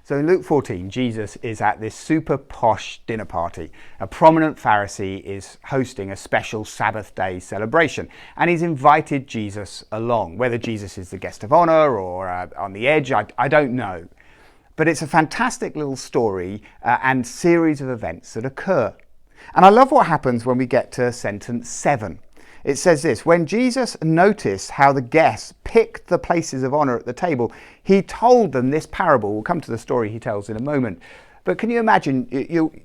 So in Luke 14, Jesus is at this super posh dinner party. A prominent Pharisee is hosting a special Sabbath day celebration, and he's invited Jesus along. Whether Jesus is the guest of honor or on the edge, I don't know. But it's a fantastic little story and series of events that occur. And I love what happens when we get to sentence 7. It says this: when Jesus noticed how the guests picked the places of honor at the table, he told them this parable. We'll come to the story he tells in a moment. But can you imagine,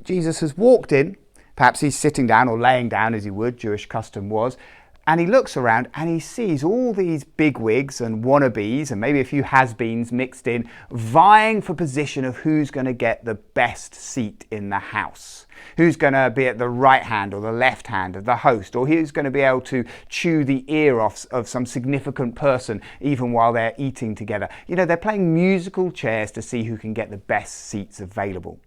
Jesus has walked in, perhaps he's sitting down or laying down as he would, Jewish custom was, and he looks around and he sees all these bigwigs and wannabes and maybe a few has-beens mixed in, vying for position of who's going to get the best seat in the house. Who's going to be at the right hand or the left hand of the host, or who's going to be able to chew the ear off of some significant person even while they're eating together. They're playing musical chairs to see who can get the best seats available.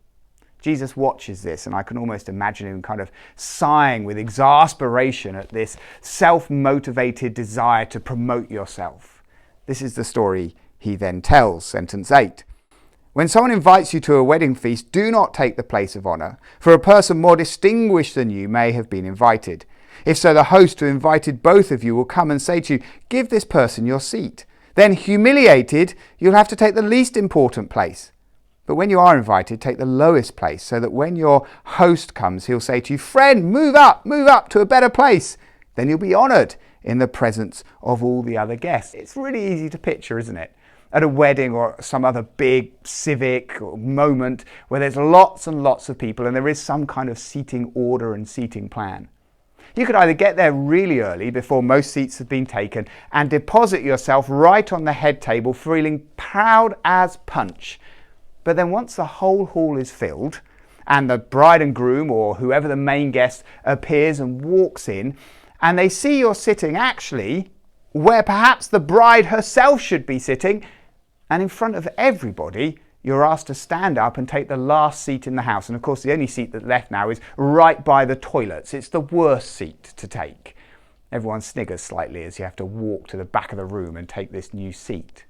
Jesus watches this, and I can almost imagine him kind of sighing with exasperation at this self-motivated desire to promote yourself. This is the story he then tells, sentence 8. When someone invites you to a wedding feast, do not take the place of honor, for a person more distinguished than you may have been invited. If so, the host who invited both of you will come and say to you, "Give this person your seat." Then, humiliated, you'll have to take the least important place. But when you are invited, take the lowest place, so that when your host comes, he'll say to you, "Friend, move up to a better place." Then you'll be honored in the presence of all the other guests. It's really easy to picture, isn't it? At a wedding or some other big civic moment where there's lots and lots of people and there is some kind of seating order and seating plan. You could either get there really early before most seats have been taken and deposit yourself right on the head table, feeling proud as punch. But then once the whole hall is filled and the bride and groom or whoever the main guest appears and walks in, and they see you're sitting actually where perhaps the bride herself should be sitting, and in front of everybody, you're asked to stand up and take the last seat in the house. And of course, the only seat that's left now is right by the toilets. It's the worst seat to take. Everyone sniggers slightly as you have to walk to the back of the room and take this new seat.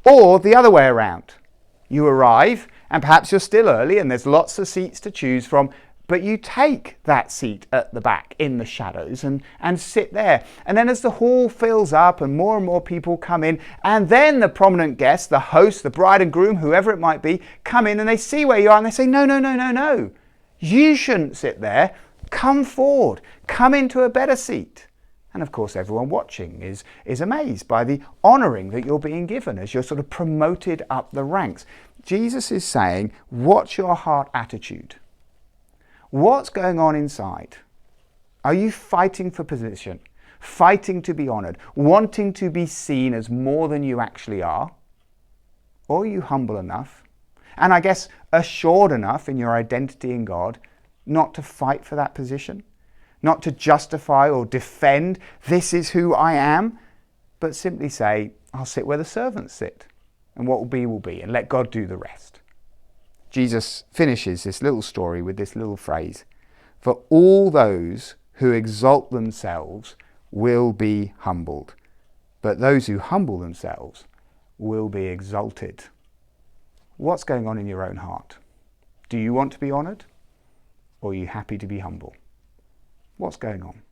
Or the other way around. You arrive, and perhaps you're still early, and there's lots of seats to choose from, but you take that seat at the back in the shadows and sit there. And then as the hall fills up and more people come in, and then the prominent guests, the host, the bride and groom, whoever it might be, come in and they see where you are and they say, no. You shouldn't sit there. Come forward. Come into a better seat. And of course, everyone watching is amazed by the honouring that you're being given as you're sort of promoted up the ranks. Jesus is saying, what's your heart attitude? What's going on inside? Are you fighting for position, fighting to be honoured, wanting to be seen as more than you actually are? Or are you humble enough, and I guess assured enough in your identity in God, not to fight for that position? Not to justify or defend, this is who I am, but simply say, I'll sit where the servants sit, and what will be, and let God do the rest. Jesus finishes this little story with this little phrase: for all those who exalt themselves will be humbled, but those who humble themselves will be exalted. What's going on in your own heart? Do you want to be honoured, or are you happy to be humble? What's going on?